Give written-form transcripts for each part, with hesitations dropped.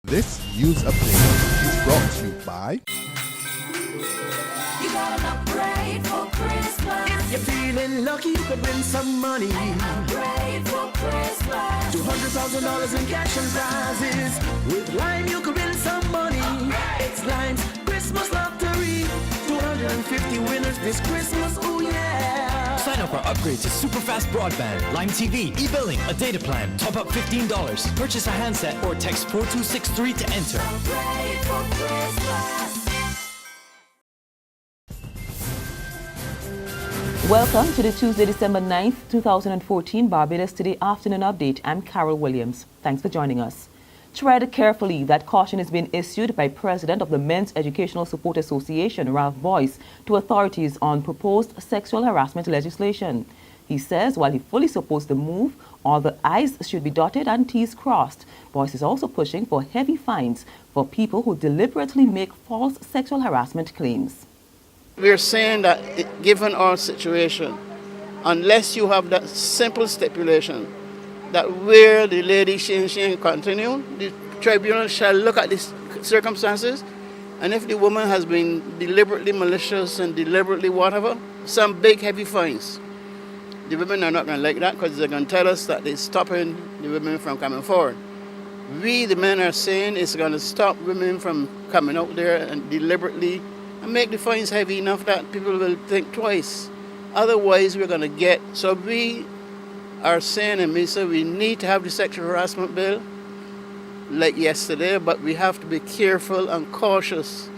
This news update is brought to you by You got an upgrade for Christmas. If you're feeling lucky, you could win some money. Upgrade for Christmas. $200,000 in cash and prizes. With Lime, you could win some money. It's Lime's Christmas Lottery. 250 winners this Christmas, oh yeah. Sign up for upgrades to super fast broadband, Lime TV, e-billing, a data plan. Top up $15. Purchase a handset or text 4263 to enter. Upgrade for Christmas. Welcome to the Tuesday, December 9th, 2014 Barbados Today Afternoon Update. I'm Carol Williams. Thanks for joining us. Tread carefully. That caution is being issued by President of the Men's Educational Support Association, Ralph Boyce, to authorities on proposed sexual harassment legislation. He says while he fully supports the move, all the I's should be dotted and T's crossed. Boyce is also pushing for heavy fines for people who deliberately make false sexual harassment claims. We're saying that given our situation, unless you have that simple stipulation that where the lady she continue, the tribunal shall look at the circumstances, and if the woman has been deliberately malicious and deliberately whatever, some big heavy fines. The women are not going to like that because they're going to tell us that they're stopping the women from coming forward. We, the men, are saying it's going to stop women from coming out there and deliberately and make the fines heavy enough that people will think twice. Otherwise, we're going to get... So we are saying in MESA we need to have the sexual harassment bill like yesterday, but we have to be careful and cautious.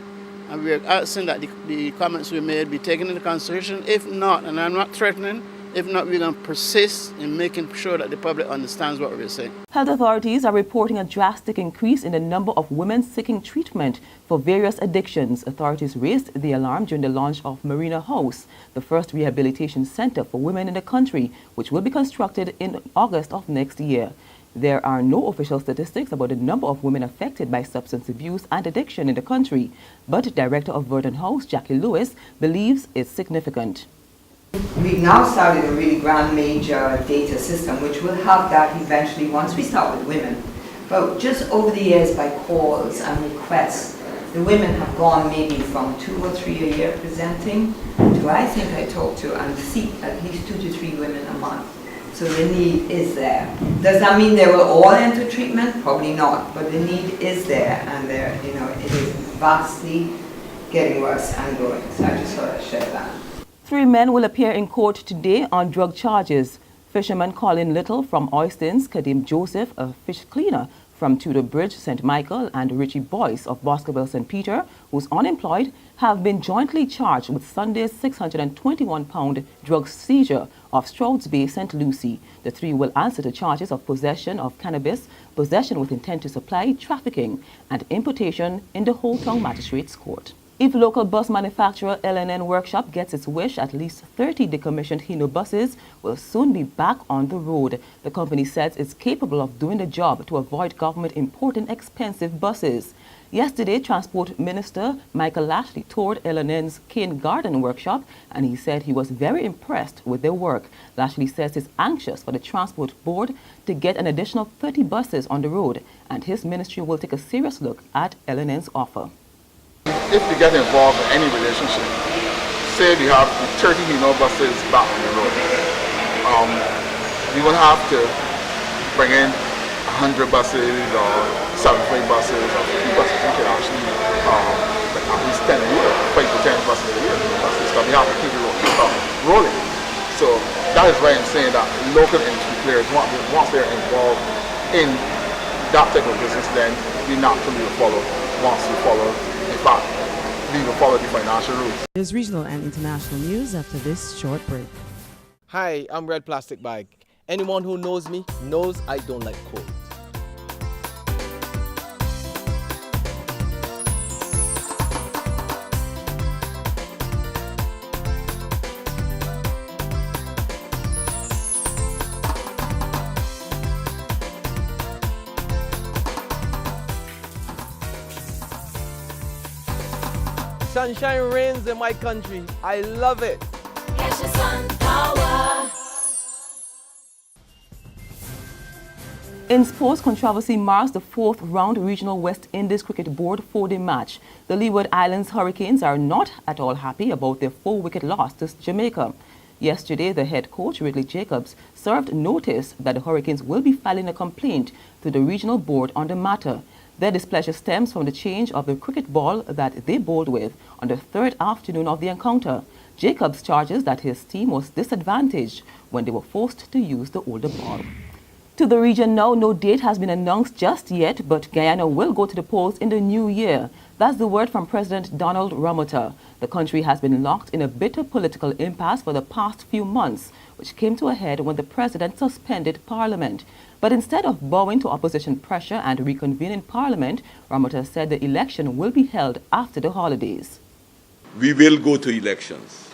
And we're asking that the comments we made be taken into consideration. If not, and I'm not threatening, if not, we're going to persist in making sure that the public understands what we're saying. Health authorities are reporting a drastic increase in the number of women seeking treatment for various addictions. Authorities raised the alarm during the launch of Marina House, the first rehabilitation center for women in the country, which will be constructed in August of next year. There are no official statistics about the number of women affected by substance abuse and addiction in the country, but Director of Verdon House, Jackie Lewis, believes it's significant. We've now started a really grand major data system which will have that eventually once we start with women. But just over the years by calls and requests, the women have gone maybe from 2 or 3 a year presenting to I think I talk to and see at least 2 to 3 women a month. So the need is there. Does that mean they will all enter treatment? Probably not, but the need is there and it is vastly getting worse and growing. So I just thought I'd share that. 3 men will appear in court today on drug charges. Fisherman Colin Little from Oystons, Kadim Joseph, a fish cleaner from Tudor Bridge, St. Michael, and Richie Boyce of Boscobel, St. Peter, who's unemployed, have been jointly charged with Sunday's £621 drug seizure off Strouds Bay, St. Lucie. The 3 will answer to charges of possession of cannabis, possession with intent to supply, trafficking, and importation in the Whole Town Magistrates Court. If local bus manufacturer L&N Workshop gets its wish, at least 30 decommissioned Hino buses will soon be back on the road. The company says it's capable of doing the job to avoid government importing expensive buses. Yesterday, Transport Minister Michael Lashley toured L&N's Cane Garden Workshop, and he said he was very impressed with their work. Lashley says he's anxious for the Transport Board to get an additional 30 buses on the road, and his ministry will take a serious look at L&N's offer. If we get involved in any relationship, say we have 30 Hino buses back on the road, we will have to bring in 100 buses or 75 buses or 50 buses. We can actually at least 10 a year, 5 to 10 buses a year. Because we have to keep it rolling. So that is why I'm saying that local industry players, once they're involved in that type of business, then we naturally will follow. Once we follow, in fact, we will follow the financial rules. There's regional and international news after this short break. Hi, I'm Red Plastic Bag. Anyone who knows me knows I don't like cold. Sunshine reigns in my country. I love it. Get your sun power. In sports, controversy marks the fourth round Regional West Indies Cricket Board 4-day match. The Leeward Islands Hurricanes are not at all happy about their 4-wicket loss to Jamaica. Yesterday, the head coach, Ridley Jacobs, served notice that the Hurricanes will be filing a complaint to the regional board on the matter. Their displeasure stems from the change of the cricket ball that they bowled with on the third afternoon of the encounter. Jacobs charges that his team was disadvantaged when they were forced to use the older ball. To the region now, no date has been announced just yet, but Guyana will go to the polls in the new year. That's the word from President Donald Ramota. The country has been locked in a bitter political impasse for the past few months, which came to a head when the president suspended Parliament. But instead of bowing to opposition pressure and reconvening Parliament, Ramota said the election will be held after the holidays. We will go to elections.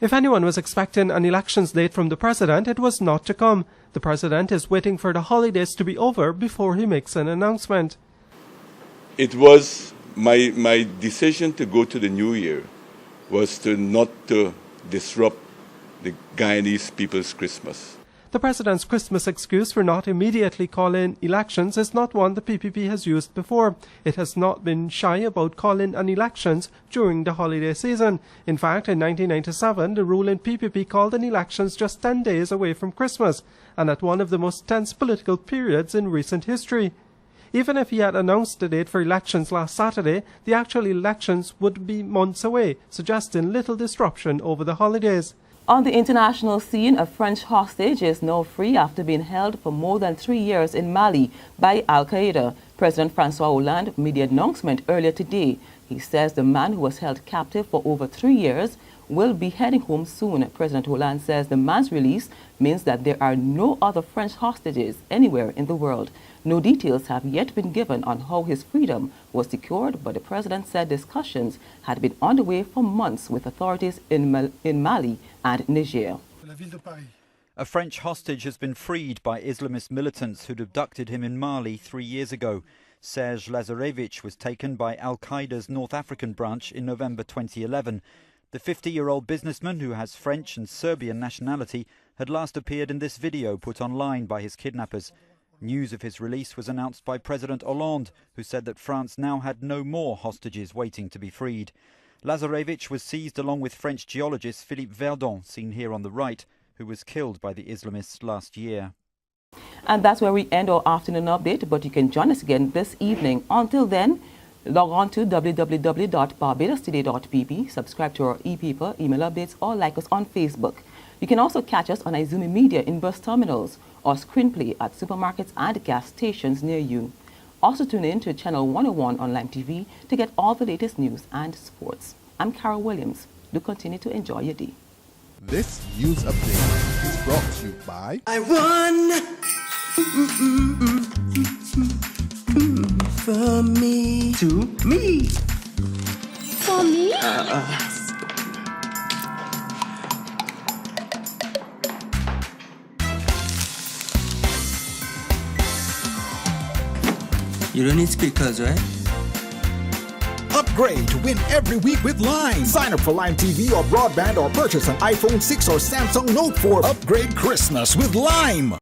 If anyone was expecting an elections date from the president, it was not to come. The president is waiting for the holidays to be over before he makes an announcement. It was my decision to go to the new year was to not to disrupt the Guyanese people's Christmas. The president's Christmas excuse for not immediately calling elections is not one the PPP has used before. It has not been shy about calling an elections during the holiday season. In fact, in 1997, the ruling PPP called an elections just 10 days away from Christmas, and at one of the most tense political periods in recent history. Even if he had announced the date for elections last Saturday, the actual elections would be months away, suggesting little disruption over the holidays. On the international scene, a French hostage is now free after being held for more than 3 years in Mali by Al-Qaeda. President Francois Hollande made the announcement earlier today. He says the man who was held captive for over 3 years will be heading home soon. President Hollande says the man's release means that there are no other French hostages anywhere in the world. No details have yet been given on how his freedom was secured, but the president said discussions had been underway for months with authorities in Mali and Niger. A French hostage has been freed by Islamist militants who'd abducted him in Mali 3 years ago. Serge Lazarevich was taken by Al-Qaeda's North African branch in November 2011. The 50-year-old businessman, who has French and Serbian nationality, had last appeared in this video put online by his kidnappers. News of his release was announced by President Hollande, who said that France now had no more hostages waiting to be freed. Lazarevich was seized along with French geologist Philippe Verdon, seen here on the right, who was killed by the Islamists last year. And that's where we end our afternoon update, but you can join us again this evening. Until then, log on to www.barbadostoday.pp, subscribe to our e-paper, email updates, or like us on Facebook. You can also catch us on Izumi Media in bus terminals or screenplay at supermarkets and gas stations near you. Also tune in to Channel 101 on Lime TV to get all the latest news and sports. I'm Carol Williams. Do continue to enjoy your day. This news update is brought to you by I won for me to me. For me? You don't need speakers, right? Upgrade to win every week with Lime. Sign up for Lime TV or broadband or purchase an iPhone 6 or Samsung Note 4. Upgrade Christmas with Lime.